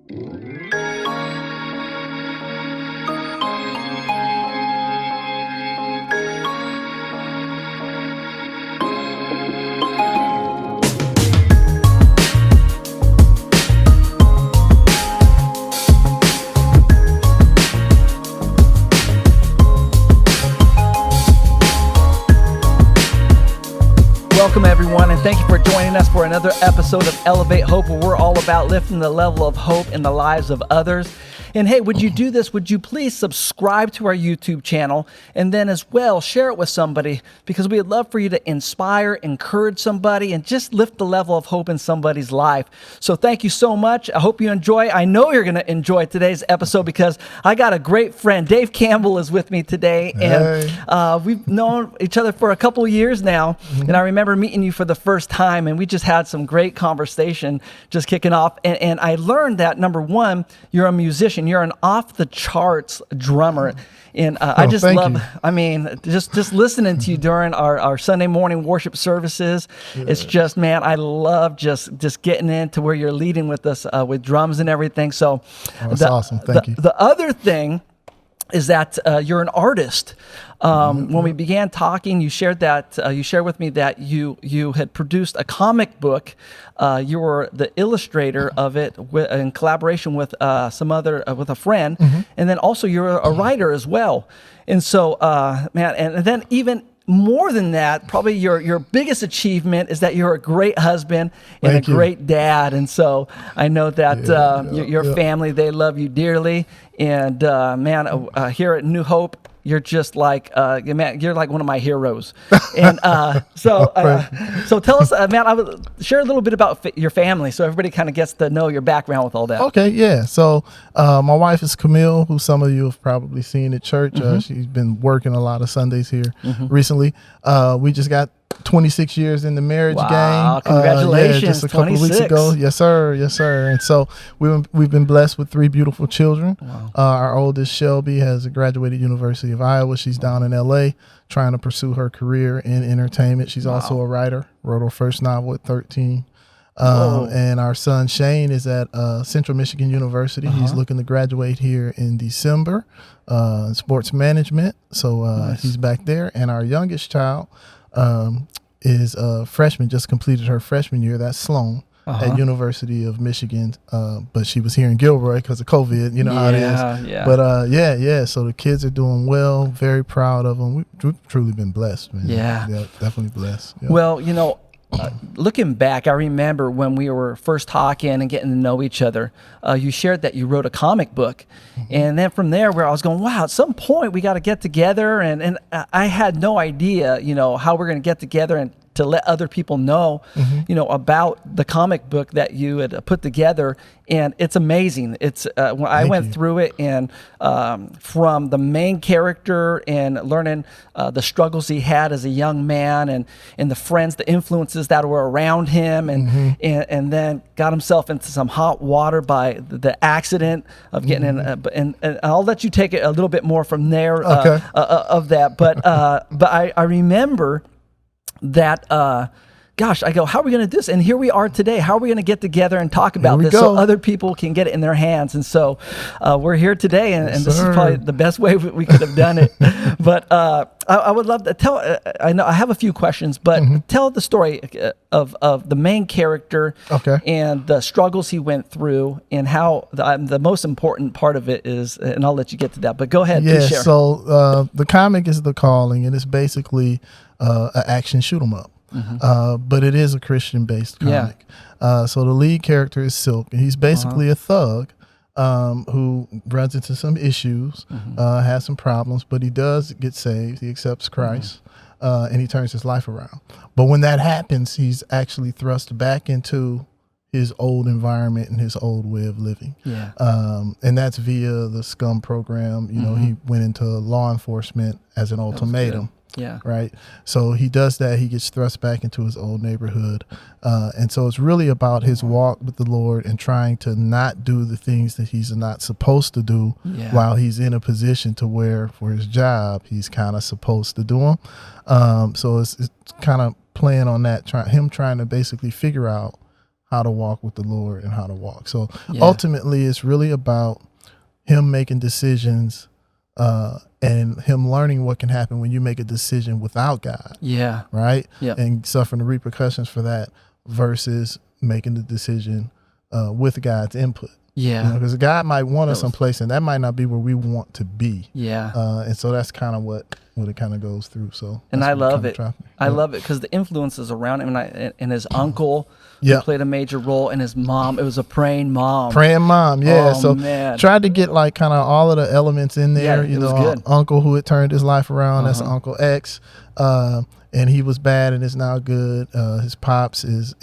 Welcome, everyone, and thank you for joining us for another episode of Elevate Hope, where we're all about lifting the level of hope in the lives of others. And hey, would you do this? Would you please subscribe to our YouTube channel and then as well share it with somebody, because we'd love for you to inspire, encourage somebody, and just lift the level of hope in somebody's life. So thank you so much. I hope you enjoy. I know you're going to enjoy today's episode because I got a great friend. Dave Campbell is with me today, and we've known each other for a couple of years now. And I remember meeting you for the first time, and we just had some great conversation just kicking off. And I learned that, number one, you're a musician. You're an off-the-charts drummer. And I just love, you. I mean, just listening to you during our Sunday morning worship services. Yes. It's just, man, I love just getting into where you're leading with us with drums and everything. So that's awesome. Thank you. The other thing is that you're an artist. When we began talking, you shared with me that you had produced a comic book. You were the illustrator of it in collaboration with with a friend, and then also you're a writer as well. And so, man, and then even more than that, probably your biggest achievement is that you're a great husband and Thank a great dad. And so I know that your family, they love you dearly. And man, here at New Hope, you're just like, man, you're like one of my heroes. And so tell us, man, I would share a little bit about your family so everybody kind of gets to know your background with all that. Okay, yeah. So my wife is Camille, who some of you have probably seen at church. She's been working a lot of Sundays here recently. We just got 26 years in the marriage game. Congratulations. Just a couple of weeks ago. Yes, sir. Yes, sir. And so we've been blessed with 3 beautiful children. Wow. Our oldest, Shelby, has graduated University of Iowa. She's down in LA trying to pursue her career in entertainment. She's also a writer, wrote her first novel at 13. And our son Shane is at Central Michigan University. He's looking to graduate here in December, sports management. So nice. He's back there. And our youngest child is a freshman, just completed her freshman year. That's Sloan at University of Michigan. But she was here in Gilroy because of COVID. You know how it is. Yeah. But so the kids are doing well. Very proud of them. We've truly been blessed, man. Yeah, definitely blessed. Yeah. Well, you know, looking back, I remember when we were first talking and getting to know each other, you shared that you wrote a comic book. And then from there, where I was going, wow, at some point we got to get together. And I had no idea, you know, how we're going to get together and to let other people know, you know, about the comic book that you had put together. And it's amazing. It's when I went through it, and from the main character and learning the struggles he had as a young man, and the friends, the influences that were around him, and then got himself into some hot water by the accident of getting in. And I'll let you take it a little bit more from there of that. But I remember that gosh, I go, how are we going to do this? And here we are today. How are we going to get together and talk about this so other people can get it in their hands? And so we're here today, and this is probably the best way we could have done it. But I would love to tell, I know I have a few questions, but tell the story of the main character and the struggles he went through, and how the most important part of it is, and I'll let you get to that, but go ahead. Please share. So the comic is The Calling, and it's basically an action shoot 'em up. But it is a Christian-based comic. So the lead character is Silk, and he's basically a thug who runs into some issues, has some problems, but he does get saved. He accepts Christ, and he turns his life around. But when that happens, he's actually thrust back into his old environment and his old way of living. And that's via the SCUM program. You know, he went into law enforcement as an ultimatum. Right. So he does that. He gets thrust back into his old neighborhood. And so it's really about his walk with the Lord and trying to not do the things that he's not supposed to do while he's in a position to where for his job, he's kind of supposed to do them. So it's kind of playing on that, him trying to basically figure out how to walk with the Lord and how to walk. So ultimately, it's really about him making decisions and him learning what can happen when you make a decision without God. Yeah. Right? Yeah. And suffering the repercussions for that versus making the decision with God's input. Yeah. Because God might want us someplace, and that might not be where we want to be. Yeah. And so that's kind of what it kind of goes through. So, and I love it. I love it because the influences around him and his uncle who played a major role, and his mom. It was a praying mom. Praying mom, yeah. Oh, so man. Tried to get like kind of all of the elements in there. Yeah, it was good. Uncle who had turned his life around. That's Uncle X. And he was bad and is now good. His pops is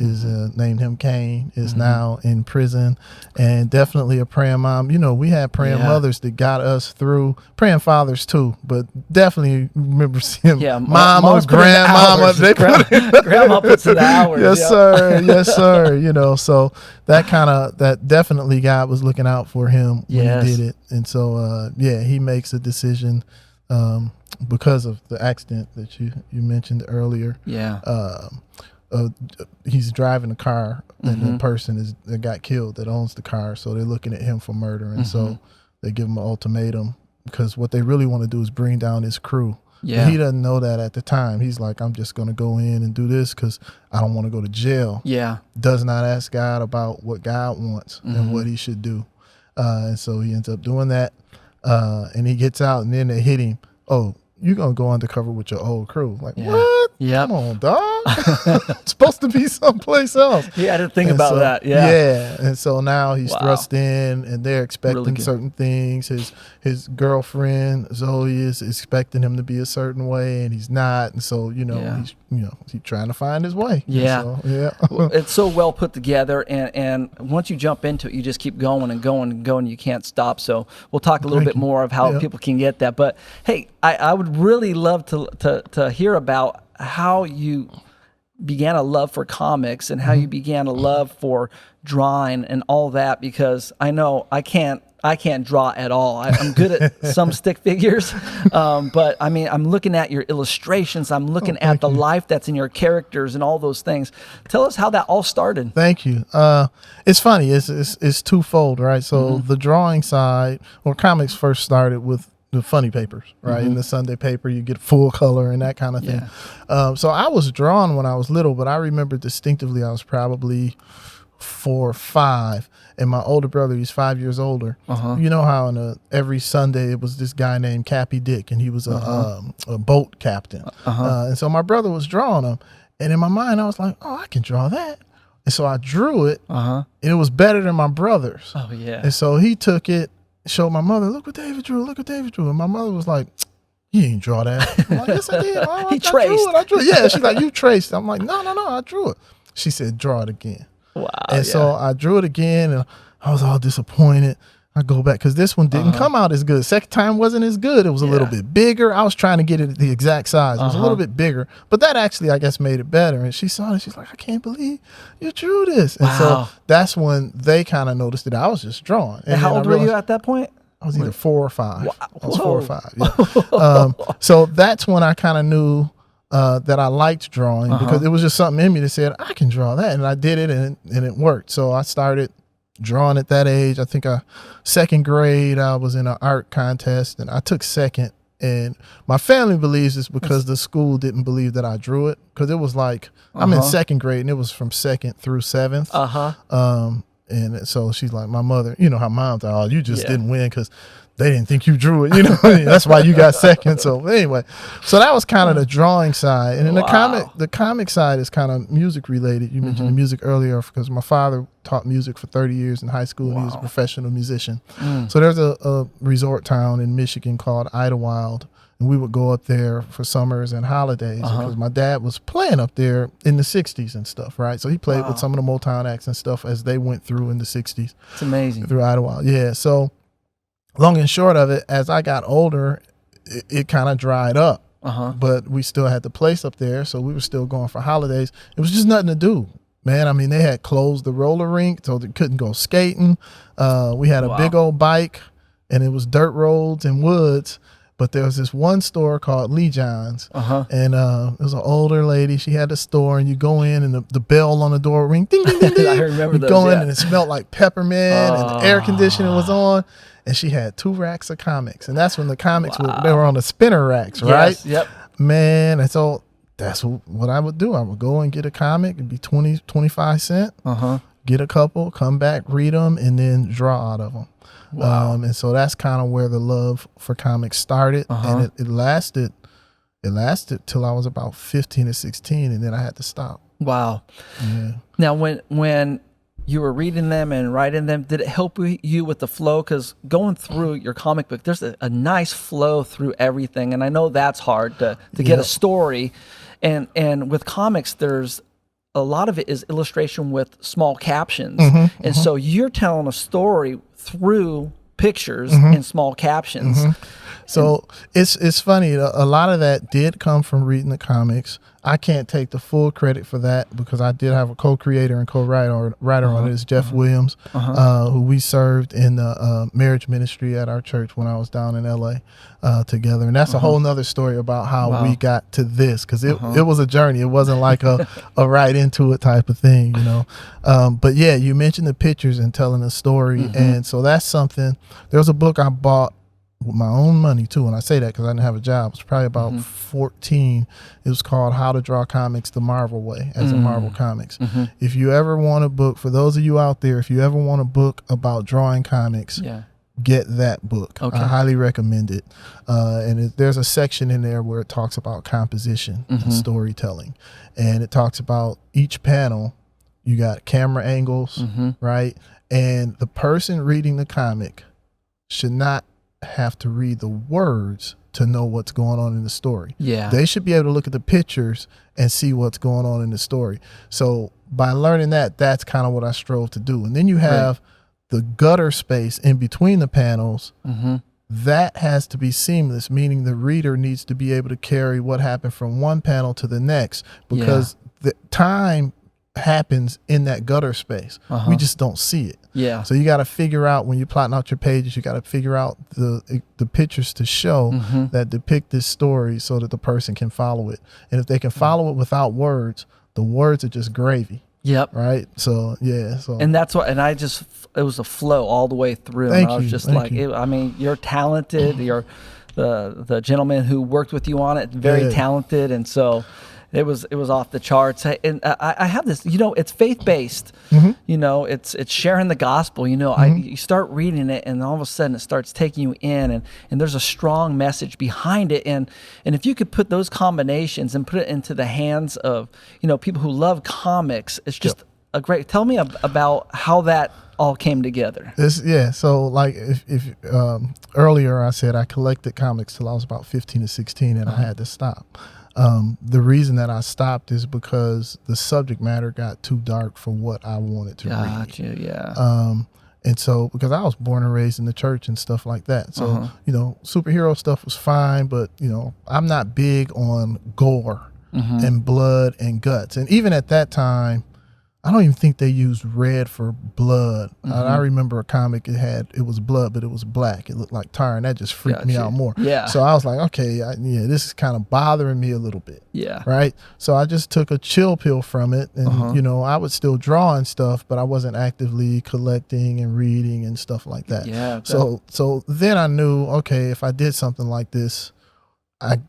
named him Cain, is now in prison, and definitely a praying mom. We had praying mothers that got us through, praying fathers too, but definitely remember seeing mama, grandmama. Grandma puts in the hours. Yes, sir. Yes, sir. So that definitely God was looking out for him when he did it. And so, he makes a decision because of the accident that you mentioned earlier. He's driving a car, and the person that got killed that owns the car, so they're looking at him for murder, and so they give him an ultimatum because what they really want to do is bring down his crew. But he doesn't know that at the time. He's like, I'm just going to go in and do this because I don't want to go to jail. Does not ask God about what God wants and what he should do. And so he ends up doing that, and he gets out, and then they hit him. Oh, you're going to go undercover with your old crew. Like, what? Come on, dog. It's supposed to be someplace else. He had to think about that. And so now he's thrust in, and they're expecting certain things. His girlfriend, Zoe, is expecting him to be a certain way, and he's not. And so, he's trying to find his way. Well, it's so well put together, and once you jump into it, you just keep going and going and going. You can't stop. So we'll talk a little bit more of how people can get that. But hey, I would really love to hear about how you began a love for comics and how you began a love for drawing and all that, because I know I can't draw at all. I'm good at some stick figures, but I mean, I'm looking at your illustrations. I'm looking at the life that's in your characters and all those things. Tell us how that all started. Thank you. It's funny. It's twofold, right? So the drawing side, comics first started with the funny papers, right? In the Sunday paper, you get full color and that kind of thing. So I was drawn when I was little, but I remember distinctively I was probably 4 or 5, and my older brother, he's 5 years older. You know how every Sunday it was this guy named Cappy Dick, and he was a boat captain. And so my brother was drawing him, and in my mind I was like, oh, I can draw that. And so I drew it, and it was better than my brother's. And so he took it, showed my mother, look what David drew, and my mother was like, you ain't draw that. I'm like, yes, I did. I drew it. Yeah, she's like, you traced. I'm like, no, I drew it. She said, draw it again. Wow. And so I drew it again, and I was all disappointed. I go back because this one didn't come out as good. Second time wasn't as good. It was a little bit bigger. I was trying to get it the exact size. It was a little bit bigger, but that actually, I guess, made it better. And she saw it. She's like, I can't believe you drew this. And so that's when they kind of noticed that I was just drawing. And how old were you at that point? I was either 4 or 5. Wow. I was 4 or 5. Yeah. So that's when I kind of knew that I liked drawing because it was just something in me that said, I can draw that. And I did it, and it worked. So I started drawing at that age. I think second grade, I was in an art contest, and I took second. And my family believes it's because the school didn't believe that I drew it, because it was like I'm in second grade, and it was from 2nd through 7th. And so she's like, my mother, you know how moms are, oh, you just didn't win because they didn't think you drew it, that's why you got second. So anyway, so that was kind of the drawing side. And then the comic side is kind of music related. You mentioned the music earlier because my father taught music for 30 years in high school, and he was a professional musician. So there's a resort town in Michigan called Idlewild, and we would go up there for summers and holidays because my dad was playing up there in the 60s and stuff, right? So he played with some of the Motown acts and stuff as they went through in the 60s. It's amazing. Through Idlewild, yeah. So long and short of it, as I got older, it kind of dried up. But we still had the place up there, so we were still going for holidays. It was just nothing to do, man. I mean, they had closed the roller rink, so they couldn't go skating. We had a big old bike, and it was dirt roads and woods. but there was this one store called Lee John's, Uh-huh. and it was an older lady. She had a store, and you go in, and the bell on the door ring, ding, ding, ding, ding. I remember you those, go in, yeah. and it smelled like peppermint, and the air conditioning was on, and she had 2 racks of comics, and that's when the comics they were on the spinner racks, right? Yes, yep. Man, and so that's what I would do. I would go and get a comic. It'd be 20, 25 cents. Uh-huh. Get a couple, come back, read them, and then draw out of them. Wow. And so that's kind of where the love for comics started, and it lasted till I was about 15 or 16, and then I had to stop. Wow. Yeah. Now, when you were reading them and writing them, did it help you with the flow? Because going through your comic book, there's a nice flow through everything, and I know that's hard to get a story. And with comics, there's a lot of it is illustration with small captions, and so you're telling a story through pictures and small captions. So it's funny. A lot of that did come from reading the comics. I can't take the full credit for that because I did have a co-creator and co-writer on it. It's Jeff Williams, who we served in the marriage ministry at our church when I was down in LA together. And that's a whole nother story about how we got to this, because it was a journey. It wasn't like a right into it type of thing, you know. But yeah, you mentioned the pictures and telling a story. And so that's something. There was a book I bought with my own money too, and I say that because I didn't have a job. It was probably about 14. It was called How to Draw Comics the Marvel Way, as a Marvel Comics. If you ever want a book, for those of you out there, if you ever want a book about drawing comics, get that book. I highly recommend it. And there's a section in there where it talks about composition and storytelling, and it talks about each panel. You got camera angles, right? And the person reading the comic should not have to read the words to know what's going on in the story. Yeah. They should be able to look at the pictures and see what's going on in the story. So by learning that, that's kind of what I strove to do. And then you have the gutter space in between the panels. That has to be seamless, meaning the reader needs to be able to carry what happened from one panel to the next, because the time happens in that gutter space. We just don't see it. Yeah. So you got to figure out, when you're plotting out your pages, you got to figure out the pictures to show that depict this story so that the person can follow it. And if they can follow it without words, the words are just gravy. Yep. Right. So yeah. So and that's what. And it was a flow all the way through. Thank and I was you, just thank like, you. I mean, you're talented. You're the gentleman who worked with you on it, very talented, and so. It was off the charts. And I have this, you know, it's faith-based. You know, it's sharing the gospel. You know, you start reading it, and all of a sudden it starts taking you in, and there's a strong message behind it. And if you could put those combinations and put it into the hands of, you know, people who love comics, it's just a great. Tell me about how that all came together. So like if earlier I said I collected comics till I was about 15 or 16, and I had to stop. The reason that I stopped is because the subject matter got too dark for what I wanted to read. Gotcha, yeah. And so, because I was born and raised in the church and stuff like that. So, you know, superhero stuff was fine, but, you know, I'm not big on gore and blood and guts. And even at that time, I don't even think they used red for blood. I remember a comic, it was blood, but it was black. It looked like tar, and that just freaked me out more. Yeah. So I was like, okay, this is kind of bothering me a little bit. Yeah. Right? So I just took a chill pill from it, and, you know, I would still draw and stuff, but I wasn't actively collecting and reading and stuff like that. Yeah. So then I knew, okay, if I did something like this,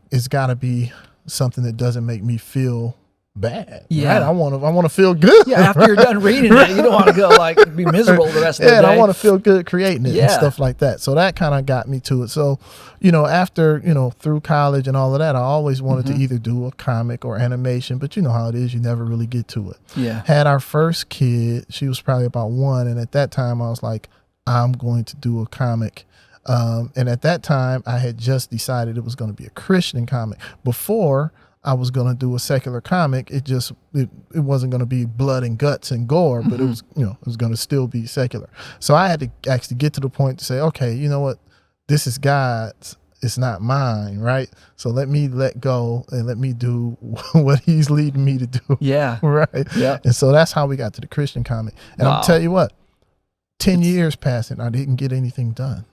it's got to be something that doesn't make me feel bad. Yeah. Right? I want to feel good. Yeah, after you're done reading it, you don't want to go like be miserable the rest of the day. Yeah, I want to feel good creating it and Yeah. stuff like that. So that kind of got me to it. So, you know, after, you know, through college and all of that, I always wanted to either do a comic or animation, but you know how it is, you never really get to it. Yeah. Had our first kid, she was probably about 1, and at that time I was like, I'm going to do a comic. And at that time I had just decided it was going to be a Christian comic. Before, I was going to do a secular comic. It wasn't going to be blood and guts and gore, but it was, you know, it was going to still be secular. So I had to actually get to the point to say, okay, you know what? This is God's. It's not mine, right? So let me let go and let me do what he's leading me to do. Yeah. Right. Yeah. And so that's how we got to the Christian comic. And Wow. I'll tell you what, 10 years passed and I didn't get anything done.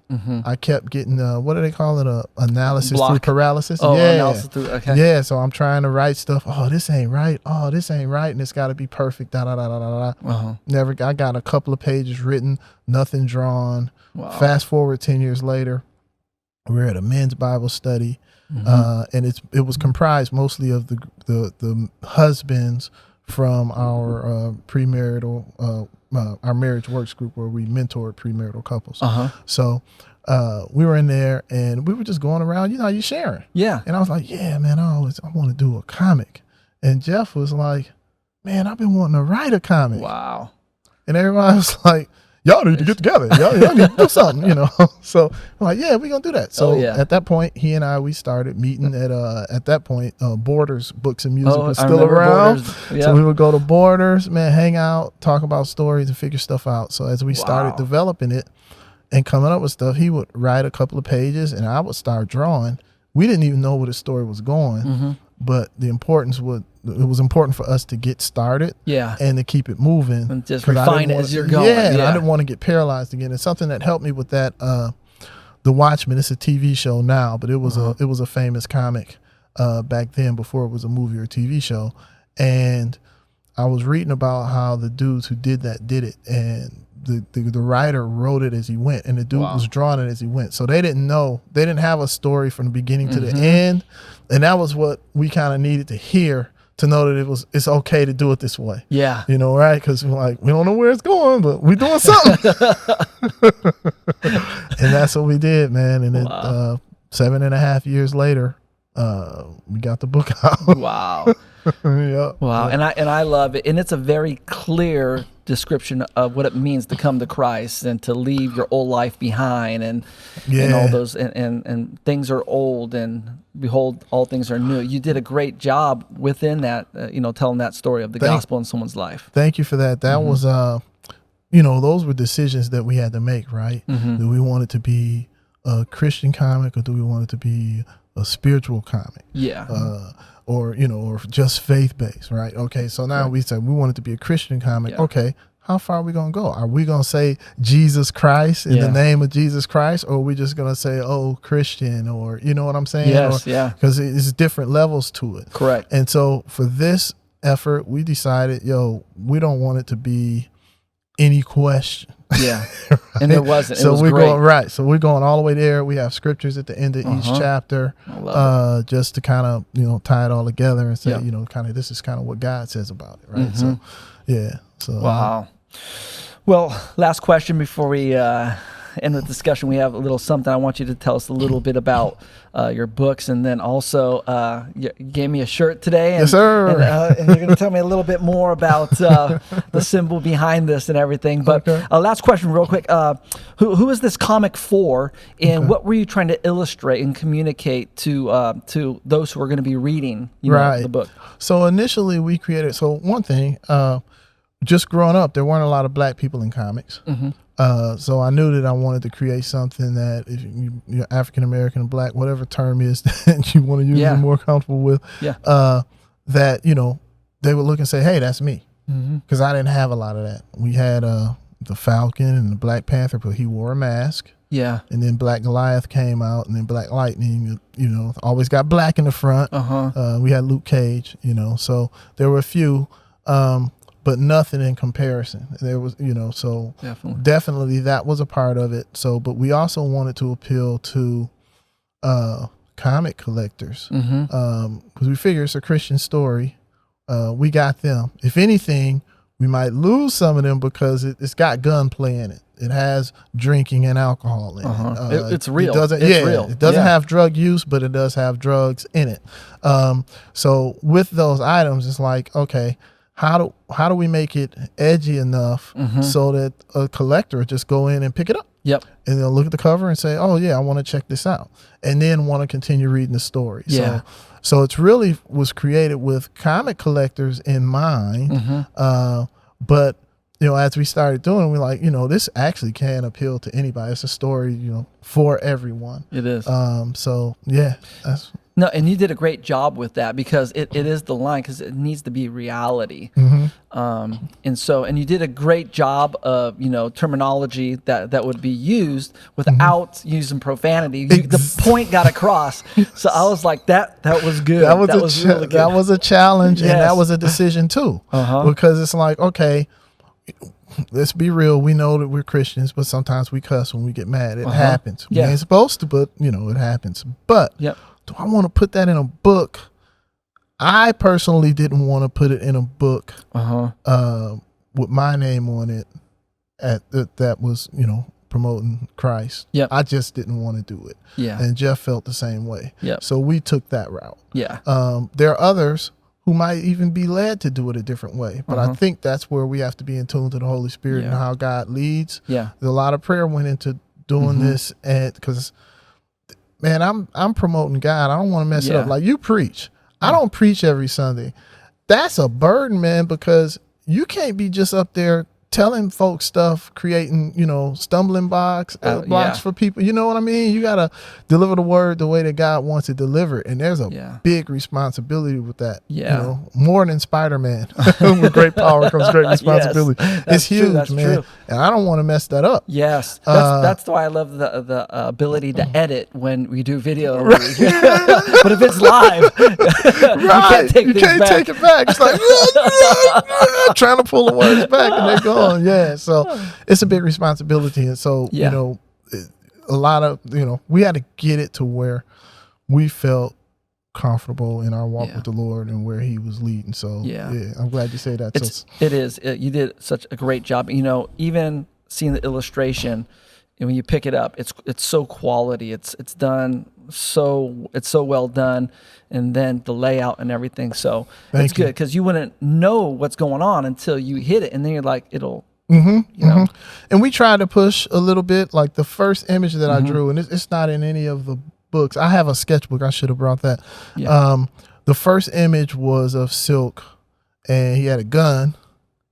I kept getting, what do they call it? Analysis through paralysis. Oh, analysis through, okay. Yeah, so I'm trying to write stuff. Oh, this ain't right. Oh, this ain't right. And it's got to be perfect. Da, da, da, da, da, da. Never, I got a couple of pages written, nothing drawn. Wow. Fast forward 10 years later, we're at a men's Bible study. And it was comprised mostly of the husbands from our premarital, our marriage works group where we mentored premarital couples. So we were in there and we were just going around, you sharing. Yeah. And I was like, yeah, man, I want to do a comic. And Jeff was like, man, I've been wanting to write a comic. Wow. And everybody was like, y'all need to get together. Y'all need to do something, So I'm like, yeah, we're going to do that. So at that point, he and we started meeting at that point, Borders Books and Music was still around. Yep. So we would go to Borders, man, hang out, talk about stories and figure stuff out. So as we started developing it and coming up with stuff, he would write a couple of pages and I would start drawing. We didn't even know where the story was going, but it was important for us to get started and to keep it moving. And just refine it as you're going. And I didn't want to get paralyzed again. And something that helped me with that, The Watchmen, it's a TV show now, but it was a famous comic back then before it was a movie or a TV show. And I was reading about how the dudes who did it, and the writer wrote it as he went, and the dude was drawing it as he went. So they didn't have a story from the beginning to the end. And that was what we kind of needed to hear to know that it's okay to do it this way. Yeah. Right? Because we're like, we don't know where it's going, but we're doing something. And that's what we did, man. And then 7.5 years later, we got the book out. Wow. Wow. And I love it. And it's a very clear description of what it means to come to Christ and to leave your old life behind and all those and things are old and behold, all things are new. You did a great job within that, telling that story of the gospel in someone's life. Thank you for that. That was, those were decisions that we had to make, right? Do we want it to be a Christian comic or do we want it to be a spiritual comic? Yeah. Or just faith-based, right? Okay, so now we said we want it to be a Christian comic. Yeah. Okay, how far are we going to go? Are we going to say Jesus Christ in the name of Jesus Christ? Or are we just going to say, oh, Christian, or you know what I'm saying? Yes, Because it's different levels to it. Correct. And so for this effort, we decided, we don't want it to be any question. Yeah. Right? And there wasn't. So we're going So we're going all the way there. We have scriptures at the end of each chapter, just to kind of tie it all together and say, kind of this is kind of what God says about it, right? So, yeah. So wow. Well, last question before we end the discussion. We have a little something. I want you to tell us a little bit about your books, and then also you gave me a shirt today. And, yes, sir. And you're going to tell me a little bit more about the symbol behind this and everything. But last question, real quick. Who is this comic for, and what were you trying to illustrate and communicate to those who are going to be reading the book? So initially we created, one thing, just growing up, there weren't a lot of black people in comics. So I knew that I wanted to create something that if you're African American, black, whatever term is that you want to use, you're more comfortable with, that, they would look and say, hey, that's me. Because I didn't have a lot of that. We had the Falcon and the Black Panther, but he wore a mask. Yeah. And then Black Goliath came out, and then Black Lightning, always got black in the front. We had Luke Cage, so there were a few. But nothing in comparison. There was, so definitely that was a part of it. So, but we also wanted to appeal to comic collectors because we figure it's a Christian story. We got them. If anything, we might lose some of them because it's got gunplay in it. It has drinking and alcohol in it. It's real. It's real. It doesn't have drug use, but it does have drugs in it. So with those items, it's like, okay, how do we make it edgy enough so that a collector would just go in and pick it up? Yep. And they'll look at the cover and say, oh yeah, I want to check this out. And then want to continue reading the story. Yeah. So it's really was created with comic collectors in mind, but as we started doing, we're like, this actually can appeal to anybody. It's a story, for everyone. It is. So yeah, that's. No, and you did a great job with that, because it is the line, because it needs to be reality. And you did a great job of, terminology that would be used without using profanity. The point got across. So I was like, that was good. That was really good. That was a challenge, Yes. and that was a decision too. Because it's like, okay, let's be real. We know that we're Christians, but sometimes we cuss when we get mad. It happens. We ain't supposed to, but it happens. But do I want to put that in a book? I personally didn't want to put it in a book with my name on it that was, promoting Christ. I just didn't want to do it. And Jeff felt the same way. So we took that route. There are others who might even be led to do it a different way. But I think that's where we have to be in tune to the Holy Spirit and how God leads. There's a lot of prayer went into doing this, and because man, I'm promoting God. I don't want to mess it up. Like you preach. I don't preach every Sunday. That's a burden, man, because you can't be just up there telling folks stuff, creating, stumbling blocks for people. You know what I mean? You got to deliver the word the way that God wants it delivered. And there's a big responsibility with that. More than Spider-Man. With great power comes great responsibility. It's huge, man. True. And I don't want to mess that up. That's why I love the ability to edit when we do video. But if it's live, you can't take it back. It's like, trying to pull the words back, and they're gone. So it's a big responsibility, and so a lot of we had to get it to where we felt comfortable in our walk with the Lord and where He was leading. So I'm glad you say that. It is. You did such a great job. Even seeing the illustration, and when you pick it up, it's so quality. It's done so well done, and then the layout and everything. So it's good, because you wouldn't know what's going on until you hit it, and then you're like, it'll. And we tried to push a little bit. Like the first image that I drew, and it's not in any of the books. I have a sketchbook. I should have brought that. The first image was of Silk, and he had a gun.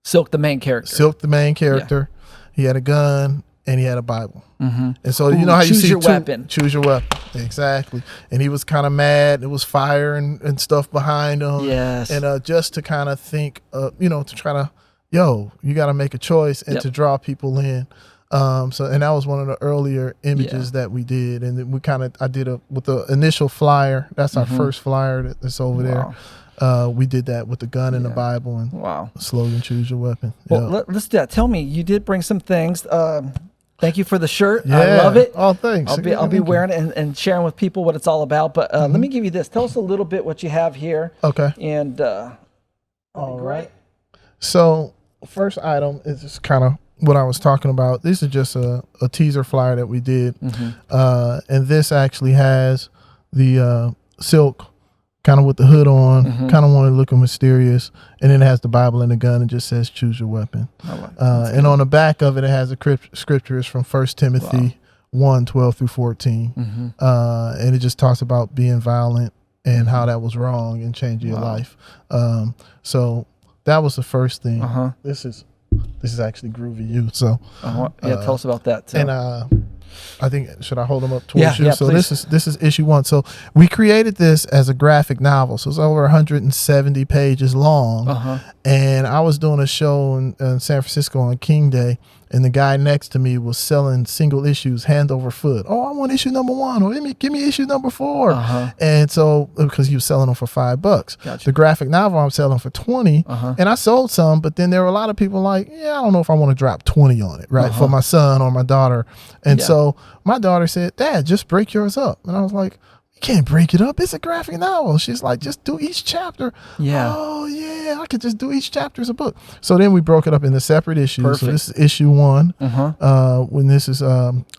Silk, the main character. He had a gun, and he had a Bible. And so you know how you see weapon. Choose your weapon. Exactly. And he was kind of mad. It was fire and stuff behind him. And just to kind of think, to try to, you got to make a choice and to draw people in. And that was one of the earlier images that we did. And then I did with the initial flyer. That's our first flyer that's over there. We did that with the gun and the Bible and the slogan, choose your weapon. Well, let's do that. Tell me, you did bring some things. Thank you for the shirt. I love it. Oh, thanks. I'll be wearing it and sharing with people what it's all about. But let me give you this. Tell us a little bit what you have here. Okay. And all right. So first item is just kind of what I was talking about. This is just a teaser flyer that we did. And this actually has the Silk kind of with the hood on, kind of wanted looking mysterious, and then it has the Bible and the gun and just says choose your weapon. And on the back of it, it has the scriptures from 1 Timothy 1:12 through 14. And it just talks about being violent and how that was wrong and changing your life. So that was the first thing. This is actually Groovy U. So tell us about that too. And I think, should I hold them up towards you? So please. this is issue 1. So we created this as a graphic novel. So it's over 170 pages long. And I was doing a show in San Francisco on King Day, and the guy next to me was selling single issues hand over foot. Oh, I want issue number 1, or give me issue number 4. And so, because he was selling them for $5. The graphic novel I'm selling for 20. And I sold some, but then there were a lot of people like, I don't know if I want to drop 20 on it, right? For my son or my daughter. And so my daughter said, Dad, just break yours up. And I was like, you can't break it up. It's a graphic novel. She's like, just do each chapter. Oh, yeah, I could just do each chapter as a book. So then we broke it up into separate issues. Perfect. So this is issue 1. When this is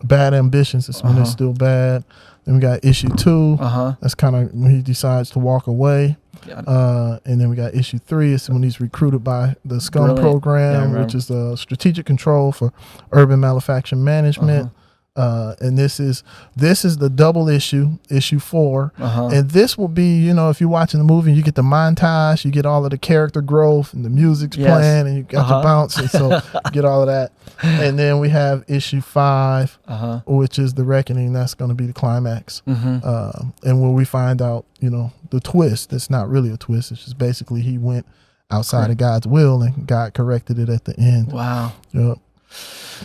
Bad Ambitions, this when it's still bad. Then we got issue 2. That's kind of when he decides to walk away. And then we got issue 3. It's when he's recruited by the SCUM program, which is the Strategic Control for Urban Malfaction Management. And this is the double issue 4, and this will be, if you're watching the movie, you get the montage, you get all of the character growth, and the music's playing, and you got your bounce, and so you get all of that. And then we have issue 5, which is the reckoning. That's going to be the climax, and where we find out, the twist. It's not really a twist. It's just basically he went outside of God's will, and God corrected it at the end. Wow. Yep.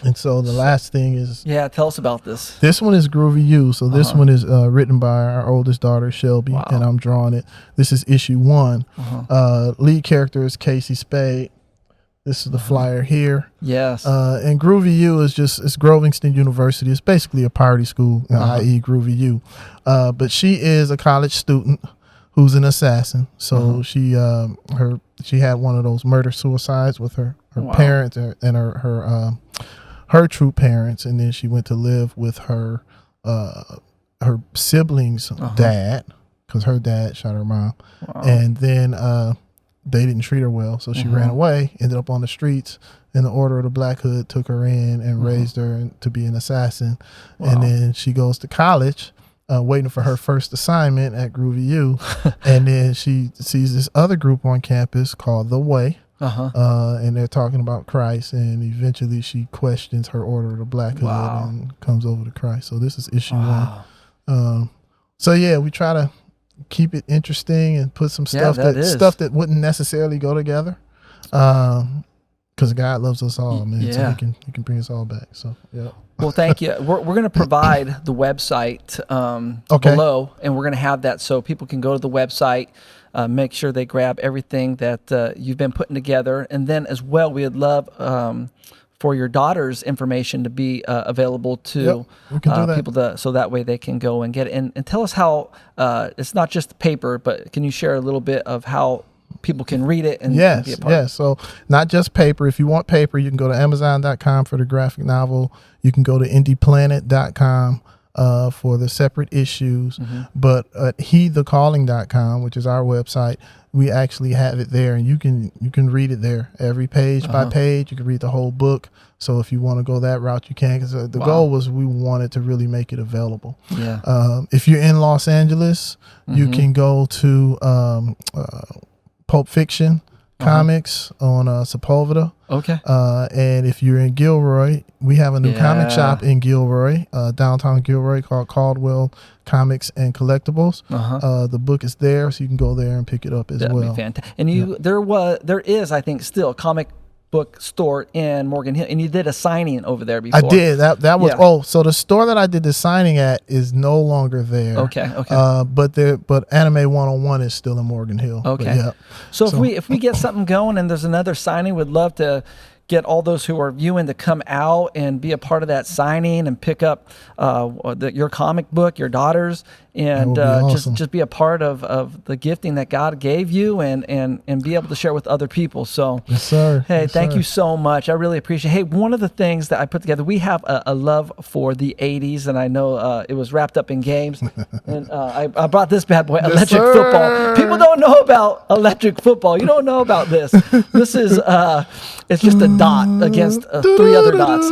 And so the last thing is, tell us about this. This one is Groovy U. So this one is written by our oldest daughter, Shelby, and I'm drawing it. This is issue 1. Lead character is Casey Spade. This is the flyer here. Yes. And Groovy U is it's Grovingston University. It's basically a party school, i.e. Groovy U. But she is a college student who's an assassin. So she had one of those murder suicides with her parents and her true parents, and then she went to live with her siblings' dad, because her dad shot her mom, and then they didn't treat her well, so she ran away, ended up on the streets, and the Order of the Black Hood took her in and raised her to be an assassin. And then she goes to college, waiting for her first assignment at Groovy U, and then she sees this other group on campus called The Way, and they're talking about Christ, and eventually she questions her Order of the Black Hood and comes over to Christ. So this is issue 1. So yeah, we try to keep it interesting and put some stuff that wouldn't necessarily go together, because God loves us all, man. So he can bring us all back. So yeah. Well, thank you. We're going to provide the website below, and we're going to have that so people can go to the website, make sure they grab everything that you've been putting together. And then as well, we would love for your daughter's information to be available to people, so that way they can go and get it. And tell us how it's not just the paper, but can you share a little bit of how people can read it and be a part? Yes. So not just paper. If you want paper, you can go to Amazon.com for the graphic novel. You can go to IndiePlanet.com for the separate issues. But at HeedTheCalling.com, which is our website, we actually have it there, and you can read it there every page by page. You can read the whole book. So if you want to go that route, you can. Because the goal was we wanted to really make it available. If you're in Los Angeles, you can go to Pulp Fiction Comics on Sepulveda. And if you're in Gilroy, we have a new comic shop in Gilroy, downtown Gilroy, called Caldwell Comics and Collectibles. The book is there, so you can go there and pick it up as well. That'd be fantastic. And there is, I think, still a comic book store in Morgan Hill, and you did a signing over there before. I did. That was so the store that I did the signing at is no longer there. But Anime 101 is still in Morgan Hill. So if we get something going and there's another signing, we'd love to get all those who are viewing to come out and be a part of that signing and pick up your comic book, your daughter's, and awesome. just be a part of the gifting that God gave you and be able to share with other people. So, yes, sir. Hey, thank you so much. I really appreciate it. Hey, one of the things that I put together, we have a love for the 80s, and I know it was wrapped up in games. And I brought this bad boy, electric football. People don't know about electric football. You don't know about this. This is it's just a dot against 3 other dots.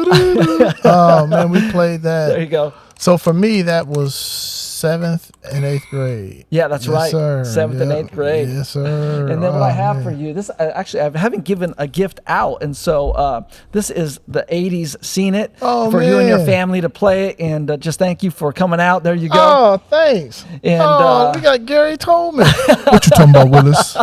Oh man, we played that. There you go. So for me, that was 7th and 8th grade. Yeah, that's right. Sir. 7th and 8th grade. Yes, sir. And then what I have for you, this actually I haven't given a gift out, and so this is the 80s Scene It for you and your family to play it, and just thank you for coming out. There you go. Oh, thanks. And we got Gary Tolman. What you talking about, Willis?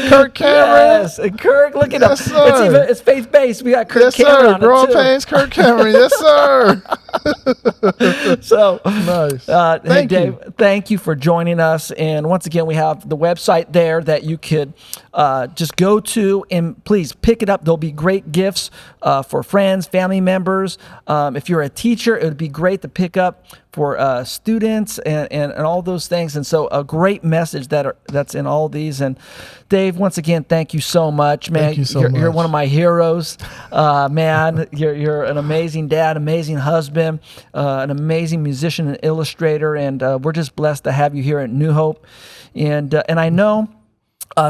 Kirk Cameron. Yes, and Kirk, look at him. Sir. It's faith-based. We got Kirk yes, Cameron on Growing it too. Pains, Kirk Cameron. Yes, sir. So nice. Hey, Dave, thank you for joining us. And once again, we have the website there that you could just go to and please pick it up. There'll be great gifts for friends, family members. If you're a teacher, it would be great to pick up for students and all those things. And so a great message that's in all these. And Dave, once again, thank you so much, man. Thank you so much. You're one of my heroes, man. You're an amazing dad, amazing husband, an amazing musician and illustrator. And we're just blessed to have you here at New Hope. And I know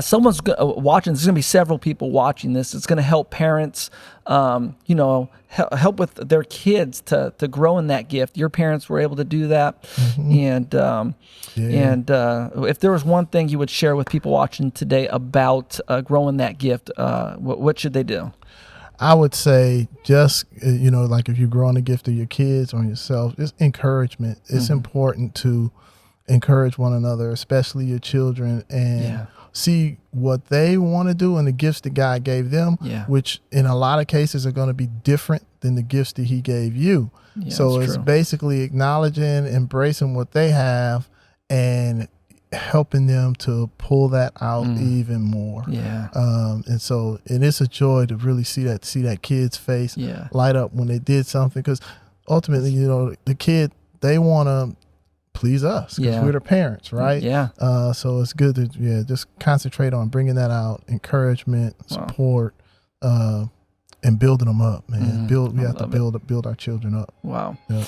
someone's watching, there's going to be several people watching this. It's going to help parents, help with their kids to grow in that gift. Your parents were able to do that. Mm-hmm. And if there was one thing you would share with people watching today about growing that gift, what should they do? I would say just, like if you're growing the gift of your kids or yourself, just encouragement. It's important to encourage one another, especially your children, and see what they want to do and the gifts that God gave them, which in a lot of cases are going to be different than the gifts that he gave you. Yeah, so it's basically acknowledging, embracing what they have and helping them to pull that out even more. Yeah. And it's a joy to really see that kid's face light up when they did something, because ultimately, the kid, they want to please us because we're the parents, right? Yeah. So it's good to just concentrate on bringing that out, encouragement, support, and building them up, man. We have to build our children up. Wow. Yeah.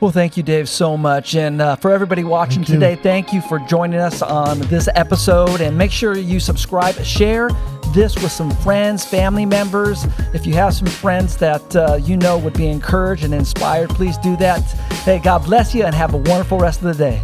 Well, thank you, Dave, so much. And for everybody watching today, thank you for joining us on this episode. And make sure you subscribe, share this with some friends, family members. If you have some friends that would be encouraged and inspired, please do that. Hey, God bless you and have a wonderful rest of the day.